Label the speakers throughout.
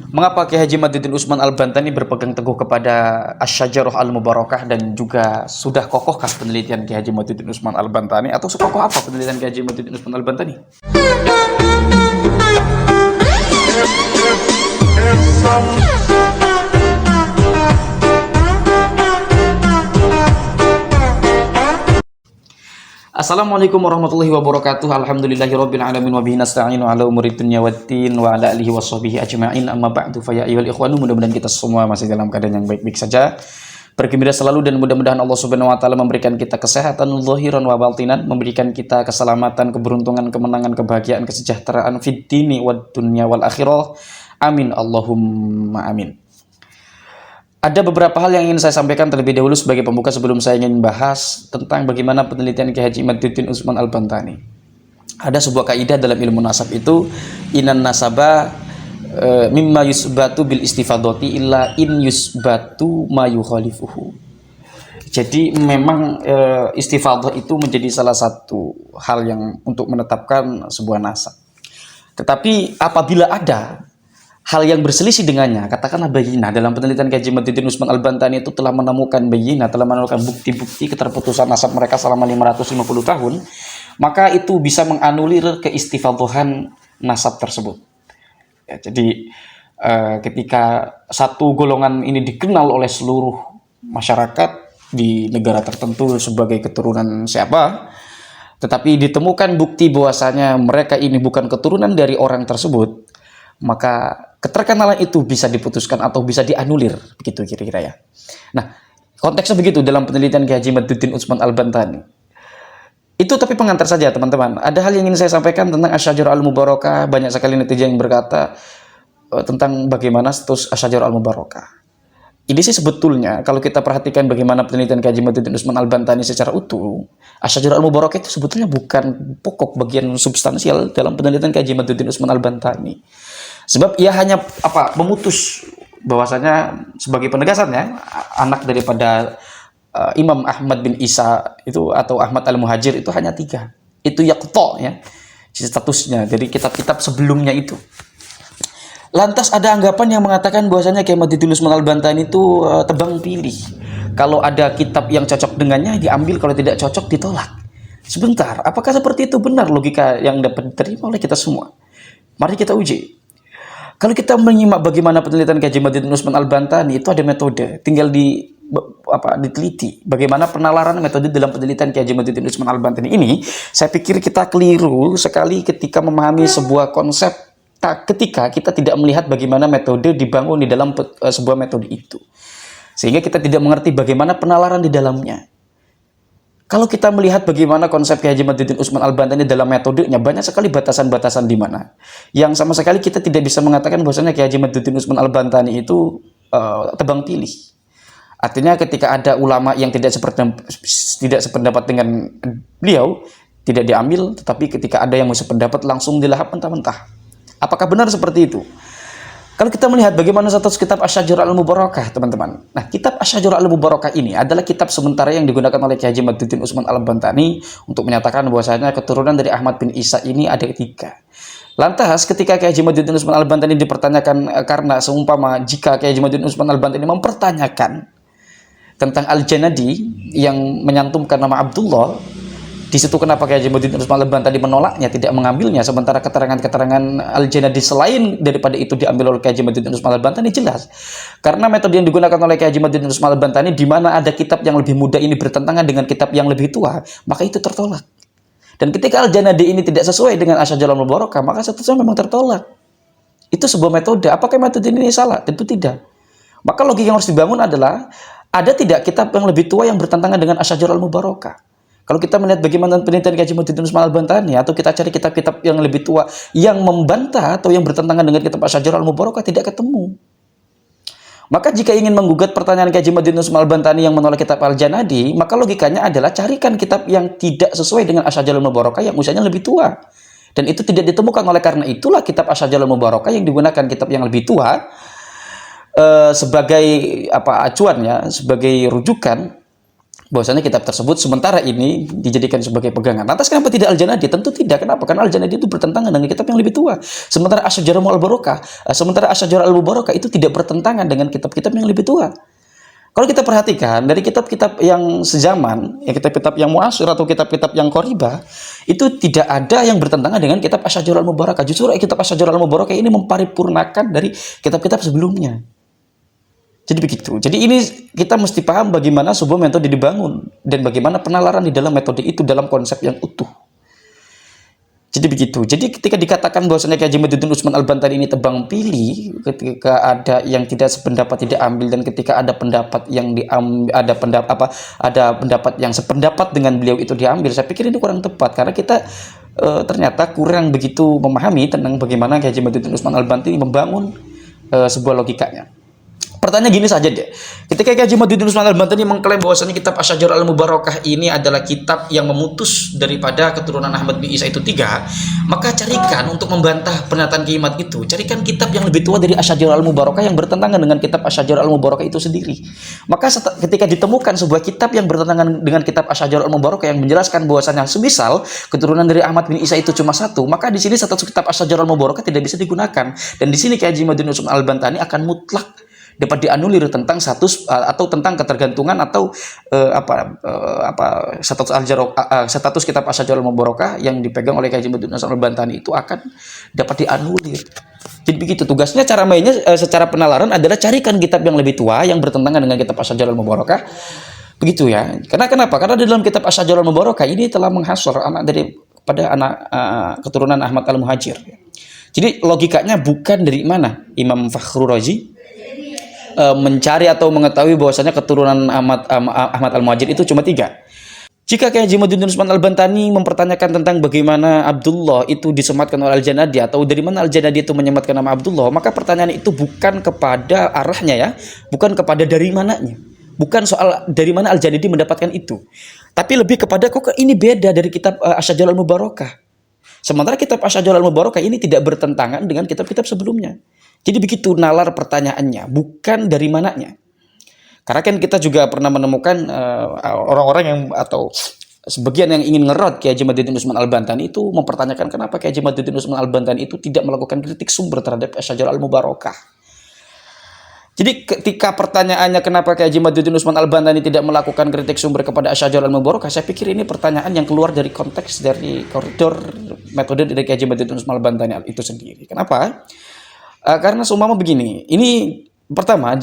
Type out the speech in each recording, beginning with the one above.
Speaker 1: Mengapa Kiai Haji Madjuddin Usman Al-Bantani berpegang teguh kepada Asy-Syajarah Al-Mubarakah dan juga sudah kokohkah penelitian Kiai Haji Madjuddin Usman Al-Bantani, atau sekokoh apa penelitian Kiai Haji Madjuddin Usman Al-Bantani? Assalamualaikum warahmatullahi wabarakatuh. Alhamdulillahirabbil alamin wa bihi nasta'inu ala umuri dunya waddin wa ala alihi washabihi ajma'in. Amma ba'du, fa ya ayyuhal ikhwanu, mudah-mudahan kita semua masih dalam keadaan yang baik-baik saja, bergembira selalu, dan mudah-mudahan Allah Subhanahu wa taala memberikan kita kesehatan zahiran wa batinan, memberikan kita keselamatan, keberuntungan, kemenangan, kebahagiaan, kesejahteraan fid dini wad dunya wal akhirah. Amin Allahumma amin. Ada beberapa hal yang ingin saya sampaikan terlebih dahulu sebagai pembuka sebelum saya ingin bahas tentang bagaimana penelitian Kiai Haji Madjuddin Usman Al-Bantani. Ada sebuah kaidah dalam ilmu nasab itu, inan nasaba mimma yusbatu bil istifadati illa in yusbatu ma yukhalifuhu. Jadi memang istifadah itu menjadi salah satu hal yang untuk menetapkan sebuah nasab. Tetapi apabila ada hal yang berselisih dengannya, katakanlah bayyinah, dalam penelitian Kiai Haji Madjuddin Usman Al-Bantani itu telah menemukan bayyinah, telah menemukan bukti-bukti keterputusan nasab mereka selama 550 tahun, maka itu bisa menganulir keistifadhahan nasab tersebut. Ya, jadi ketika satu golongan ini dikenal oleh seluruh masyarakat di negara tertentu sebagai keturunan siapa, tetapi ditemukan bukti bahwasanya mereka ini bukan keturunan dari orang tersebut, maka keterkenalan itu bisa diputuskan atau bisa dianulir, begitu kira-kira ya. Nah, konteksnya begitu dalam penelitian Kiai Haji Madjuddin Usman Al-Bantani. Itu tapi pengantar saja, teman-teman. Ada hal yang ingin saya sampaikan tentang Asy-Syajarah Al-Mubarakah. Banyak sekali netizen yang berkata tentang bagaimana status Asy-Syajarah Al-Mubarakah. Ini sih sebetulnya kalau kita perhatikan bagaimana penelitian Kiai Haji Madjuddin Usman Al-Bantani secara utuh, Asy-Syajarah Al-Mubarakah itu sebetulnya bukan pokok bagian substansial dalam penelitian Kiai Haji Madjuddin Usman Al-Bantani. Sebab ia hanya memutus bahwasanya sebagai penegasannya anak daripada Imam Ahmad bin Isa itu atau Ahmad Al-Muhajir itu hanya 3. Itu yaqta ya statusnya dari kitab-kitab sebelumnya itu. Lantas ada anggapan yang mengatakan bahwasanya Kiai Madjuddin Usman Al-Bantani itu tebang pilih. Kalau ada kitab yang cocok dengannya diambil, kalau tidak cocok ditolak. Sebentar, apakah seperti itu benar logika yang dapat diterima oleh kita semua? Mari kita uji. Kalau kita menyimak bagaimana penelitian Kiai Haji Madjuddin Usman Al-Bantani, itu ada metode, tinggal diteliti bagaimana penalaran metode dalam penelitian Kiai Haji Madjuddin Usman Al-Bantani ini. Saya pikir kita keliru sekali ketika memahami sebuah konsep ketika kita tidak melihat bagaimana metode dibangun di dalam sebuah metode itu, sehingga kita tidak mengerti bagaimana penalaran di dalamnya. Kalau kita melihat bagaimana konsep Kiai Haji Madjuddin Usman Al-Bantani dalam metodenya, banyak sekali batasan-batasan di mana yang sama sekali kita tidak bisa mengatakan bahwasanya Kiai Haji Madjuddin Usman Al-Bantani itu tebang pilih. Artinya ketika ada ulama yang tidak sependapat dengan beliau, tidak diambil, tetapi ketika ada yang sependapat langsung dilahap mentah-mentah. Apakah benar seperti itu? Kalau kita melihat bagaimana status kitab Asy-Syajarah Al-Mubarakah, teman-teman. Nah, kitab Asy-Syajarah Al-Mubarakah ini adalah kitab sementara yang digunakan oleh Kiai Haji Madjuddin Usman Al-Bantani untuk menyatakan bahwasanya keturunan dari Ahmad bin Isa ini ada 3. Lantas ketika Kiai Haji Madjuddin Usman Al-Bantani dipertanyakan, karena seumpama jika Kiai Haji Madjuddin Usman Al-Bantani mempertanyakan tentang Al-Janadi yang menyantumkan nama Abdullah, di situ kenapa Kiai Haji Madjuddin Usman Al-Bantani menolaknya, tidak mengambilnya, sementara keterangan-keterangan Al-Janadi selain daripada itu diambil oleh Kiai Haji Madjuddin Usman Al-Bantani? Jelas, karena metode yang digunakan oleh Kiai Haji Madjuddin Usman Al-Bantani di mana ada kitab yang lebih muda ini bertentangan dengan kitab yang lebih tua, maka itu tertolak. Dan ketika Al-Janadi ini tidak sesuai dengan Asy-Syajarah Al-Mubarakah, maka statusnya memang tertolak. Itu sebuah metode. Apakah metode ini salah? Tentu tidak. Maka logika yang harus dibangun adalah, ada tidak kitab yang lebih tua yang bertentangan dengan Asy-Syajarah Al-Mubarakah? Kalau kita melihat bagaimana penelitian Kiai Haji Madjuddin Usman Al-Bantani, atau kita cari kitab-kitab yang lebih tua yang membantah atau yang bertentangan dengan kitab Asy-Syajarah Al-Mubarakah, tidak ketemu. Maka jika ingin menggugat pertanyaan Kiai Haji Madjuddin Usman Al-Bantani yang menolak kitab Al-Janadi, maka logikanya adalah carikan kitab yang tidak sesuai dengan Asy-Syajarah Al-Mubarakah yang usianya lebih tua. Dan itu tidak ditemukan, oleh karena itulah kitab Asy-Syajarah Al-Mubarakah yang digunakan kitab yang lebih tua sebagai acuannya, sebagai rujukan bahwasanya kitab tersebut sementara ini dijadikan sebagai pegangan. Lantas kenapa tidak Al-Janadi? Tentu tidak. Kenapa? Karena Al-Janadi itu bertentangan dengan kitab yang lebih tua. Sementara Asy-Syajarah Al-Barakah, itu tidak bertentangan dengan kitab-kitab yang lebih tua. Kalau kita perhatikan dari kitab-kitab yang sezaman, ya kitab-kitab yang muasir atau kitab-kitab yang qoribah, itu tidak ada yang bertentangan dengan kitab Asy-Syajarah Al-Mubarakah. Justru kitab Asy-Syajarah Al-Mubarakah ini memparipurnakan dari kitab-kitab sebelumnya. Jadi begitu. Jadi ini kita mesti paham bagaimana sebuah metode dibangun dan bagaimana penalaran di dalam metode itu dalam konsep yang utuh. Jadi begitu. Jadi ketika dikatakan bahwasanya Kiai Haji Madzuddin Utsman Al-Bantani ini tebang pilih, ketika ada yang tidak sependapat tidak ambil, dan ketika ada pendapat yang diambil, ada pendapat yang sependapat dengan beliau itu diambil, saya pikir ini kurang tepat karena kita ternyata kurang begitu memahami tentang bagaimana Kiai Haji Madzuddin Utsman Al-Bantani membangun sebuah logikanya. Pertanyaan gini saja deh. Ketika Kiai Haji Madzuddin Utsman Al-Bantani mengklaim bahwasanya kitab Asy-Syajarah Al-Mubarakah ini adalah kitab yang memutus daripada keturunan Ahmad bin Isa itu 3, maka carikan untuk membantah pernyataan Kiai Mat itu, carikan kitab yang lebih tua dari Asy-Syajarah Al-Mubarakah yang bertentangan dengan kitab Asy-Syajarah Al-Mubarakah itu sendiri. Maka ketika ditemukan sebuah kitab yang bertentangan dengan kitab Asy-Syajarah Al-Mubarakah yang menjelaskan bahwasanya semisal keturunan dari Ahmad bin Isa itu cuma 1, maka di sini satu kitab Asy-Syajarah Al-Mubarakah tidak bisa digunakan. Dan di sini Kiai Haji Madzuddin Utsman Al-Bantani akan mutlak dapat dianulir tentang status atau tentang ketergantungan atau status kitab Asy-Syajarah Al-Mubarakah yang dipegang oleh Kiai Haji Madzuddin Utsman Al-Bantani itu akan dapat dianulir. Jadi begitu tugasnya. Cara mainnya secara penalaran adalah carikan kitab yang lebih tua yang bertentangan dengan kitab Asy-Syajarah Al-Mubarakah. Begitu ya. Kenapa? Karena di dalam kitab Asy-Syajarah Al-Mubarakah ini telah menghasor keturunan Ahmad Al-Muhajir. Jadi logikanya bukan dari mana Imam Fakhrur Razi mencari atau mengetahui bahwasanya keturunan Ahmad Al-Muhajir itu cuma 3. Jika Kiai Haji Madzuddin Utsman Al-Bantani mempertanyakan tentang bagaimana Abdullah itu disematkan oleh Al-Janadi atau dari mana Al-Janadi itu menyematkan nama Abdullah, maka pertanyaan itu bukan kepada arahnya ya, bukan kepada dari mananya. Bukan soal dari mana Al-Janadi mendapatkan itu. Tapi lebih kepada kok ini beda dari kitab Asy-Syajarah Al-Mubarakah. Sementara kitab Asy-Syajarah Al-Mubarakah ini tidak bertentangan dengan kitab-kitab sebelumnya. Jadi begitu nalar pertanyaannya, bukan dari mananya. Karena kan kita juga pernah menemukan orang-orang yang atau sebagian yang ingin ngerot Kiai Haji Madzuddin Utsman Al-Bantani itu mempertanyakan kenapa Kiai Haji Madzuddin Utsman Al-Bantani itu tidak melakukan kritik sumber terhadap Asy-Syajarah Al-Mubarakah. Jadi ketika pertanyaannya kenapa Kiai Haji Madzuddin Utsman Al-Bantani tidak melakukan kritik sumber kepada Asy-Syajarah Al-Mubarakah, saya pikir ini pertanyaan yang keluar dari konteks dari koridor metode dari Kiai Haji Madzuddin Utsman Al-Bantani itu sendiri. Kenapa? Karena seumpama begini, ini pertama,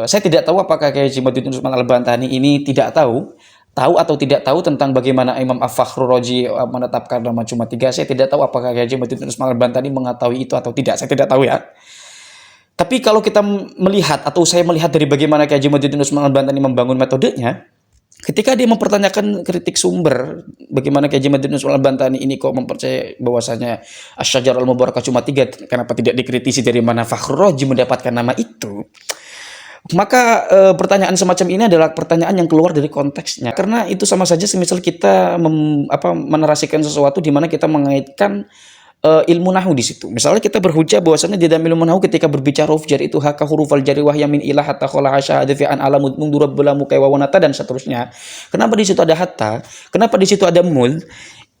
Speaker 1: saya tidak tahu apakah Kiai Haji Madzuddin Utsman Al-Bantani ini tidak tahu atau tidak tahu tentang bagaimana Imam Fakhrur Razi menetapkan nama cuma 3. Saya tidak tahu apakah Kiai Haji Madzuddin Utsman Al-Bantani mengetahui itu atau tidak. Saya tidak tahu ya. Tapi kalau kita melihat atau saya melihat dari bagaimana Kiai Haji Madzuddin Utsman Al-Bantani membangun metodenya, ketika dia mempertanyakan kritik sumber, bagaimana Kiai Haji Madzuddin Utsman Al-Bantani ini kok mempercayai bahwasanya Asy-Syajarah Al-Mubarakah cuma 3, kenapa tidak dikritisi dari mana Fakhrur Razi mendapatkan nama itu? Maka pertanyaan semacam ini adalah pertanyaan yang keluar dari konteksnya. Karena itu sama saja semisal kita menerasikan sesuatu di mana kita mengaitkan ilmu nahu di situ. Misalnya kita berhujah bahwasanya di dalam ilmu nahu ketika berbicara huruf jar itu haka hurufal jari wahya min ilah hatta khala syahada fi an alamud mundurab belamu kaywawanata dan seterusnya. Kenapa di situ ada hatta? Kenapa di situ ada mul?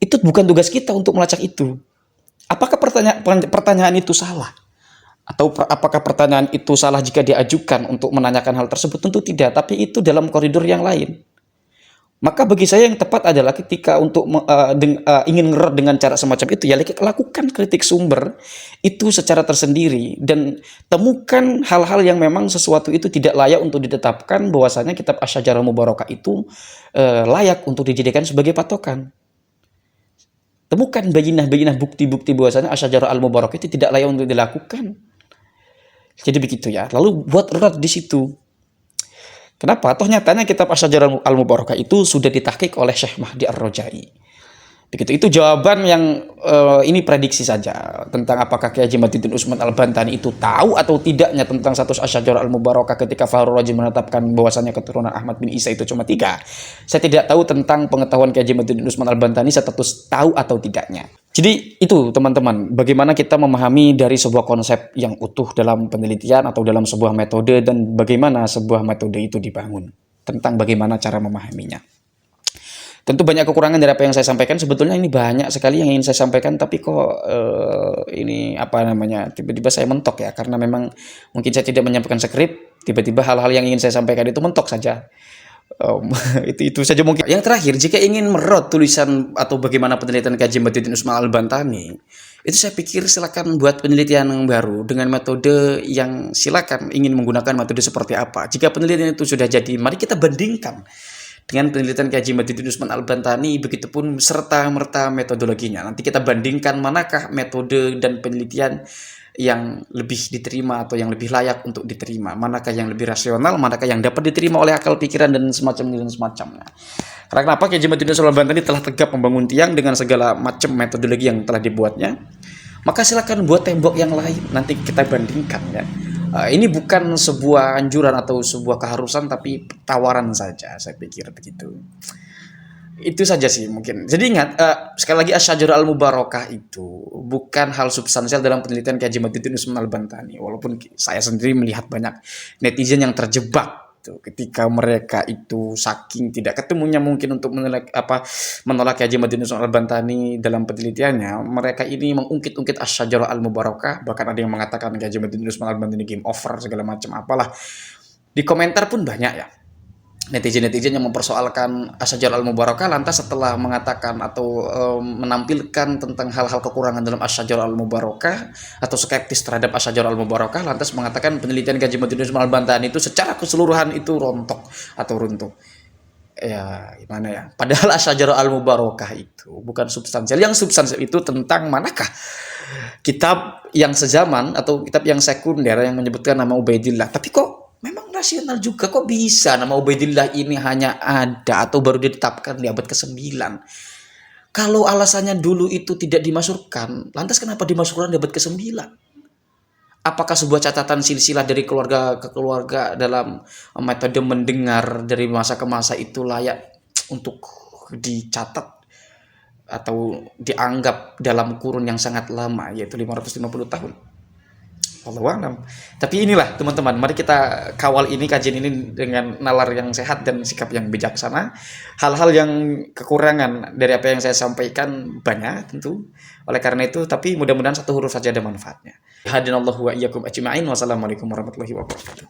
Speaker 1: Itu bukan tugas kita untuk melacak itu. Apakah pertanyaan itu salah? Atau apakah pertanyaan itu salah jika diajukan untuk menanyakan hal tersebut? Tentu tidak, tapi itu dalam koridor yang lain. Maka bagi saya yang tepat adalah ketika untuk ingin ngerot dengan cara semacam itu, ya lakukan kritik sumber itu secara tersendiri dan temukan hal-hal yang memang sesuatu itu tidak layak untuk ditetapkan bahwasanya kitab Asy-Syajarah Al-Mubarakah itu layak untuk dijadikan sebagai patokan. Temukan bayinah bukti-bukti bahwasanya Asy-Syajarah Al-Mubarakah itu tidak layak untuk dilakukan. Jadi begitu ya. Lalu buat erat di situ. Kenapa? Toh nyatanya kitab Asy-Syajarah Al-Mubarakah itu sudah ditahqiq oleh Syekh Mahdi Ar-Rajai. Begitu. Itu jawaban yang ini prediksi saja tentang apakah Kiai Haji Madzuddin Utsman Al-Bantani itu tahu atau tidaknya tentang status Asy-Syajarah Al-Mubarakah ketika Fakhrur Razi menetapkan bahwasannya keturunan Ahmad bin Isa itu cuma 3. Saya tidak tahu tentang pengetahuan Kiai Haji Madzuddin Utsman Al-Bantani status tahu atau tidaknya. Jadi itu teman-teman, bagaimana kita memahami dari sebuah konsep yang utuh dalam penelitian atau dalam sebuah metode dan bagaimana sebuah metode itu dibangun, tentang bagaimana cara memahaminya. Tentu banyak kekurangan dari apa yang saya sampaikan. Sebetulnya ini banyak sekali yang ingin saya sampaikan, tapi kok ini apa namanya, tiba-tiba saya mentok ya, karena memang mungkin saya tidak menyampaikan skrip, tiba-tiba hal-hal yang ingin saya sampaikan itu mentok saja. Itu saja mungkin. Yang terakhir, jika ingin merot tulisan atau bagaimana penelitian kajian Badruddin Usman Al-Bantani, itu saya pikir silakan buat penelitian yang baru dengan metode yang silakan ingin menggunakan metode seperti apa. Jika penelitian itu sudah jadi, mari kita bandingkan dengan penelitian kajian Badruddin Usman Al-Bantani, begitupun serta-merta metodologinya. Nanti kita bandingkan manakah metode dan penelitian yang lebih diterima atau yang lebih layak untuk diterima, manakah yang lebih rasional, manakah yang dapat diterima oleh akal pikiran dan semacamnya. Karena kenapa? Kajian Badruddin Usman Al-Bantani telah tegap membangun tiang dengan segala macam metodologi yang telah dibuatnya. Maka silakan buat tembok yang lain, nanti kita bandingkan ya. Ini bukan sebuah anjuran atau sebuah keharusan, tapi tawaran saja, saya pikir begitu. Itu saja sih mungkin. Jadi ingat, sekali lagi Asy-Syajarah Al-Mubarakah itu bukan hal substansial dalam penelitian kajian Badruddin Usman Al-Bantani. Walaupun saya sendiri melihat banyak netizen yang terjebak ketika mereka itu saking tidak ketemunya mungkin untuk menolak kajian Badruddin Usman Al-Bantani dalam penelitiannya, mereka ini mengungkit-ungkit Asy-Syajarah Al-Mubarakah, bahkan ada yang mengatakan kajian Badruddin Usman Al-Bantani game over segala macam apalah. Di komentar pun banyak ya netizen-netizen yang mempersoalkan Asy-Syajarah Al-Mubarakah, lantas setelah mengatakan atau menampilkan tentang hal-hal kekurangan dalam Asy-Syajarah Al-Mubarakah atau skeptis terhadap Asy-Syajarah Al-Mubarakah, lantas mengatakan penelitian kajian Badruddin Usman Al-Bantani itu secara keseluruhan itu rontok atau runtuh. Ya gimana ya, padahal Asy-Syajarah Al-Mubarakah itu bukan substansial. Yang substansial itu tentang manakah kitab yang sezaman atau kitab yang sekunder yang menyebutkan nama Ubaidillah, tapi kok memang rasional juga, kok bisa nama Ubaidillah ini hanya ada atau baru ditetapkan di abad ke-9. Kalau alasannya dulu itu tidak dimasukkan, lantas kenapa dimasukkan di abad ke-9? Apakah sebuah catatan silsilah dari keluarga ke keluarga dalam metode mendengar dari masa ke masa itu layak untuk dicatat atau dianggap dalam kurun yang sangat lama, yaitu 550 tahun? Wallahu a'lam. Tapi inilah teman-teman, mari kita kawal ini, kajian ini dengan nalar yang sehat dan sikap yang bijaksana. Hal-hal yang kekurangan dari apa yang saya sampaikan banyak tentu. Oleh karena itu, tapi mudah-mudahan satu huruf saja ada manfaatnya. Hadinallahu wa iyyakum ajma'in. Wassalamualaikum warahmatullahi wabarakatuh.